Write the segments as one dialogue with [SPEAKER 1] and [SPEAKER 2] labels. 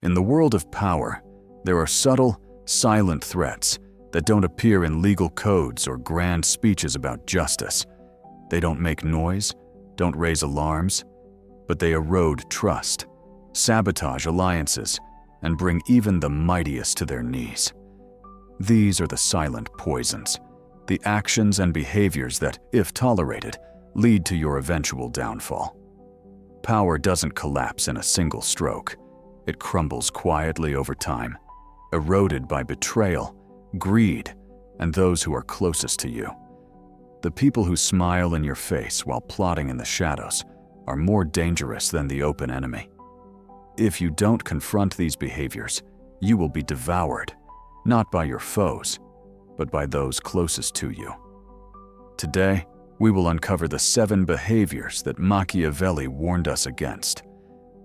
[SPEAKER 1] In the world of power, there are subtle, silent threats that don't appear in legal codes or grand speeches about justice. They don't make noise, don't raise alarms, but they erode trust, sabotage alliances, and bring even the mightiest to their knees. These are the silent poisons, the actions and behaviors that, if tolerated, lead to your eventual downfall. Power doesn't collapse in a single stroke. It crumbles quietly over time, eroded by betrayal, greed, and those who are closest to you. The people who smile in your face while plotting in the shadows are more dangerous than the open enemy. If you don't confront these behaviors, you will be devoured, not by your foes, but by those closest to you. Today, we will uncover the 7 behaviors that Machiavelli warned us against.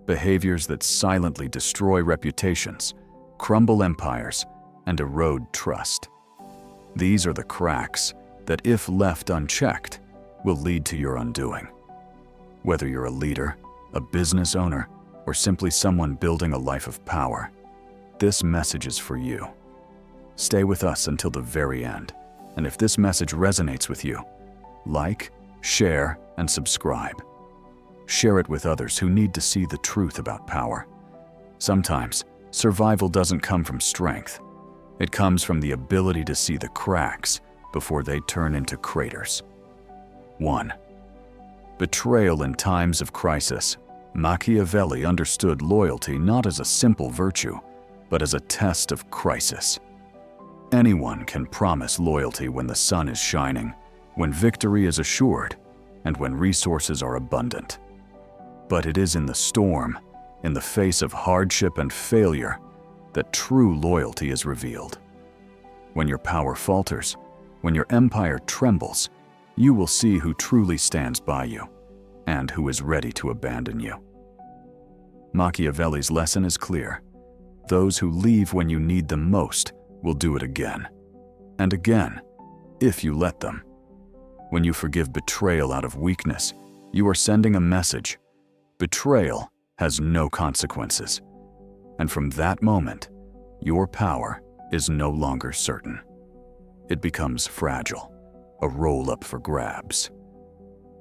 [SPEAKER 1] Behaviors that silently destroy reputations, crumble empires, and erode trust. These are the cracks that, if left unchecked, will lead to your undoing. Whether you're a leader, a business owner, or simply someone building a life of power, this message is for you. Stay with us until the very end, and if this message resonates with you, like, share, and subscribe. Share it with others who need to see the truth about power. Sometimes, survival doesn't come from strength. It comes from the ability to see the cracks before they turn into craters. 1. Betrayal in times of crisis. Machiavelli understood loyalty not as a simple virtue, but as a test of crisis. Anyone can promise loyalty when the sun is shining, when victory is assured, and when resources are abundant. But it is in the storm, in the face of hardship and failure, that true loyalty is revealed. When your power falters, when your empire trembles, you will see who truly stands by you and who is ready to abandon you. Machiavelli's lesson is clear. Those who leave when you need them most will do it again and again, if you let them. When you forgive betrayal out of weakness, you are sending a message. Betrayal has no consequences. And from that moment, your power is no longer certain. It becomes fragile, a roll-up for grabs.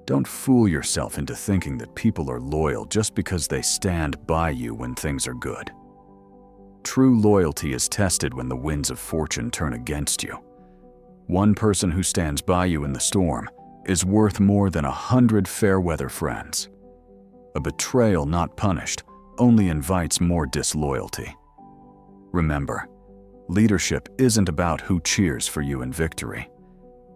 [SPEAKER 1] Don't fool yourself into thinking that people are loyal just because they stand by you when things are good. True loyalty is tested when the winds of fortune turn against you. One person who stands by you in the storm is worth more than 100 fair-weather friends. A betrayal not punished only invites more disloyalty. Remember, leadership isn't about who cheers for you in victory.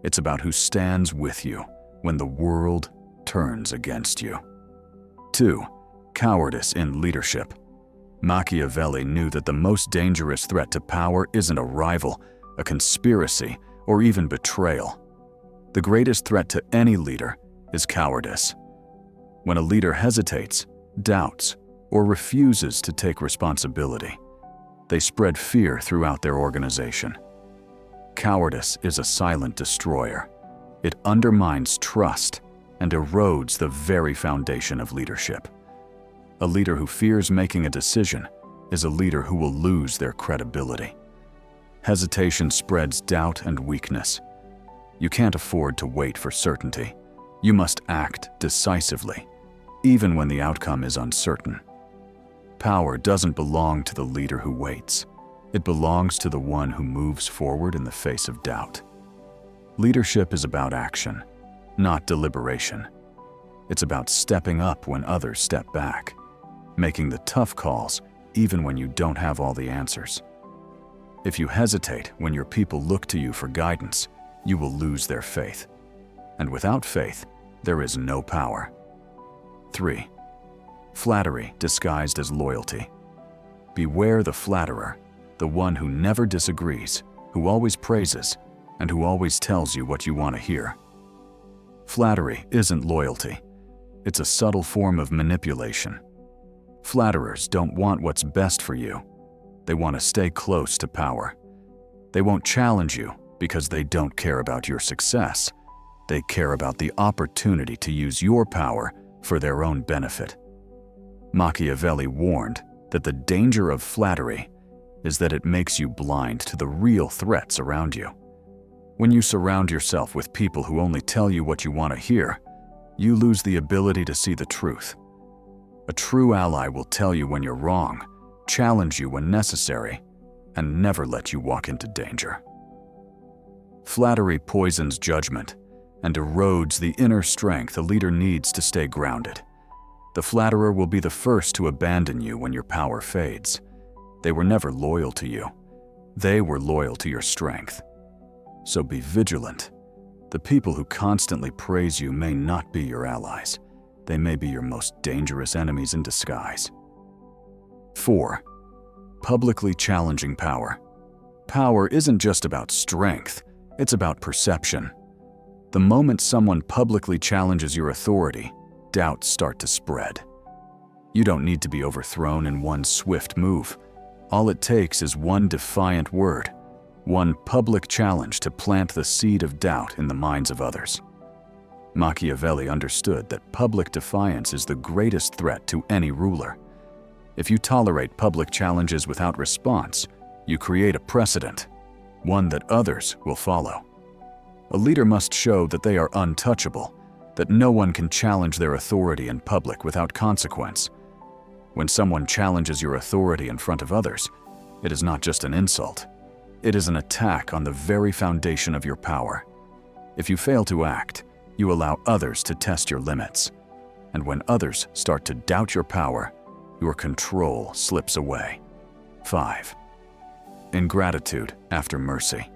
[SPEAKER 1] It's about who stands with you when the world turns against you. 2. Cowardice in leadership. Machiavelli knew that the most dangerous threat to power isn't a rival, a conspiracy, or even betrayal. The greatest threat to any leader is cowardice. When a leader hesitates, doubts, or refuses to take responsibility, they spread fear throughout their organization. Cowardice is a silent destroyer. It undermines trust and erodes the very foundation of leadership. A leader who fears making a decision is a leader who will lose their credibility. Hesitation spreads doubt and weakness. You can't afford to wait for certainty. You must act decisively, even when the outcome is uncertain. Power doesn't belong to the leader who waits. It belongs to the one who moves forward in the face of doubt. Leadership is about action, not deliberation. It's about stepping up when others step back, making the tough calls even when you don't have all the answers. If you hesitate when your people look to you for guidance, you will lose their faith. And without faith, there is no power. 3. Flattery disguised as loyalty. Beware the flatterer, the one who never disagrees, who always praises, and who always tells you what you want to hear. Flattery isn't loyalty. It's a subtle form of manipulation. Flatterers don't want what's best for you. They want to stay close to power. They won't challenge you because they don't care about your success. They care about the opportunity to use your power for their own benefit. Machiavelli warned, that the danger of flattery is that it makes you blind to the real threats around you. When you surround yourself with people who only tell you what you want to hear, you lose the ability to see the truth. A true ally will tell you when you're wrong, challenge you when necessary, and never let you walk into danger. Flattery poisons judgment and erodes the inner strength a leader needs to stay grounded. The flatterer will be the first to abandon you when your power fades. They were never loyal to you. They were loyal to your strength. So be vigilant. The people who constantly praise you may not be your allies. They may be your most dangerous enemies in disguise. 4. Publicly challenging power. Power isn't just about strength, it's about perception. The moment someone publicly challenges your authority, doubts start to spread. You don't need to be overthrown in one swift move. All it takes is one defiant word, one public challenge to plant the seed of doubt in the minds of others. Machiavelli understood that public defiance is the greatest threat to any ruler. If you tolerate public challenges without response, you create a precedent, one that others will follow. A leader must show that they are untouchable, that no one can challenge their authority in public without consequence. When someone challenges your authority in front of others, it is not just an insult. It is an attack on the very foundation of your power. If you fail to act, you allow others to test your limits. And when others start to doubt your power, your control slips away. 5. Ingratitude after mercy.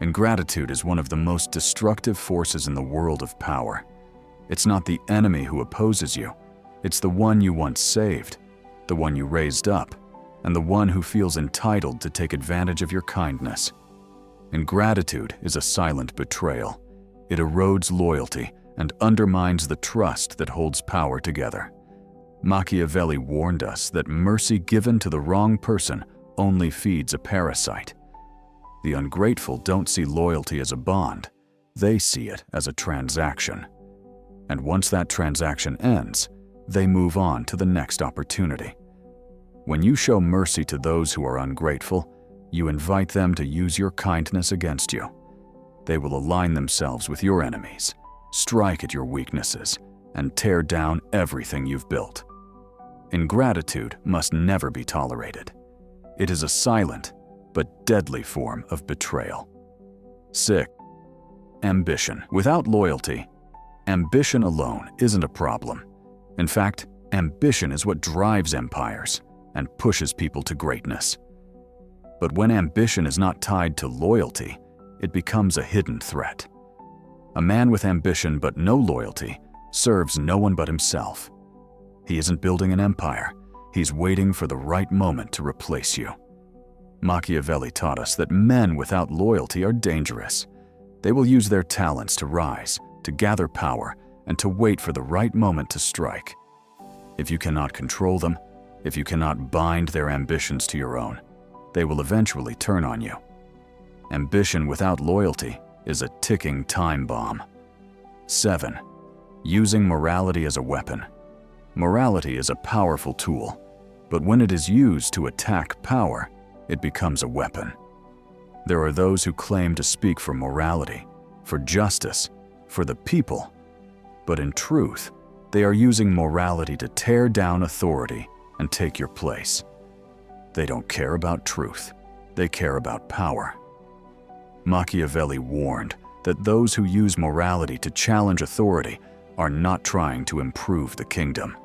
[SPEAKER 1] Ingratitude is one of the most destructive forces in the world of power. It's not the enemy who opposes you. It's the one you once saved, the one you raised up, and the one who feels entitled to take advantage of your kindness. Ingratitude is a silent betrayal. It erodes loyalty and undermines the trust that holds power together. Machiavelli warned us that mercy given to the wrong person only feeds a parasite. The ungrateful don't see loyalty as a bond. They see it as a transaction. And once that transaction ends, they move on to the next opportunity. When you show mercy to those who are ungrateful, you invite them to use your kindness against you. They will align themselves with your enemies, strike at your weaknesses, and tear down everything you've built. Ingratitude must never be tolerated. It is a silent but deadly form of betrayal. 6. Ambition. Without loyalty, ambition alone isn't a problem. In fact, ambition is what drives empires and pushes people to greatness. But when ambition is not tied to loyalty, it becomes a hidden threat. A man with ambition but no loyalty serves no one but himself. He isn't building an empire. He's waiting for the right moment to replace you. Machiavelli taught us that men without loyalty are dangerous. They will use their talents to rise, to gather power, and to wait for the right moment to strike. If you cannot control them, if you cannot bind their ambitions to your own, they will eventually turn on you. Ambition without loyalty is a ticking time bomb. 7. Using morality as a weapon. Morality is a powerful tool, but when it is used to attack power, it becomes a weapon. There are those who claim to speak for morality, for justice, for the people, but in truth, they are using morality to tear down authority and take your place. They don't care about truth, they care about power. Machiavelli warned that those who use morality to challenge authority are not trying to improve the kingdom.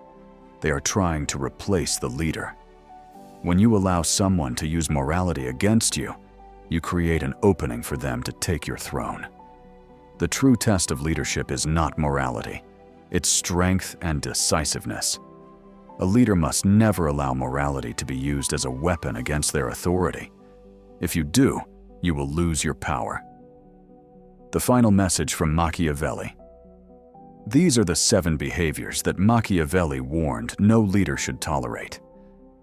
[SPEAKER 1] They are trying to replace the leader. When you allow someone to use morality against you, you create an opening for them to take your throne. The true test of leadership is not morality, it's strength and decisiveness. A leader must never allow morality to be used as a weapon against their authority. If you do, you will lose your power. The final message from Machiavelli. These are the 7 behaviors that Machiavelli warned no leader should tolerate: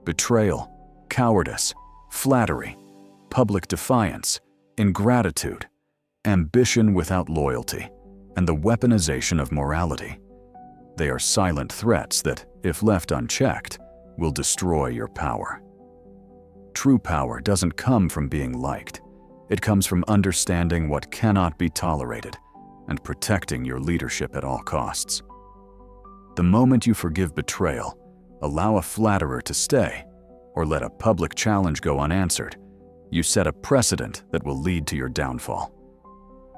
[SPEAKER 1] betrayal, cowardice, flattery, public defiance, ingratitude, ambition without loyalty, and the weaponization of morality. They are silent threats that, if left unchecked, will destroy your power. True power doesn't come from being liked. It comes from understanding what cannot be tolerated and protecting your leadership at all costs. The moment you forgive betrayal, allow a flatterer to stay, or let a public challenge go unanswered, you set a precedent that will lead to your downfall.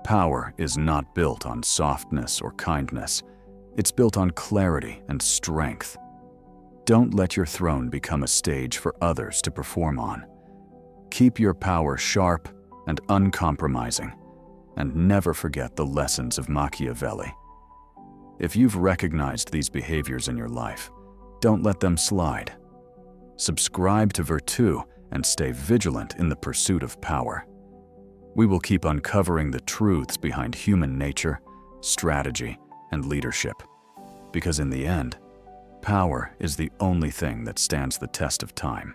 [SPEAKER 1] Power is not built on softness or kindness. It's built on clarity and strength. Don't let your throne become a stage for others to perform on. Keep your power sharp and uncompromising, and never forget the lessons of Machiavelli. If you've recognized these behaviors in your life, don't let them slide. Subscribe to Virtù and stay vigilant in the pursuit of power. We will keep uncovering the truths behind human nature, strategy, and leadership, because in the end, power is the only thing that stands the test of time.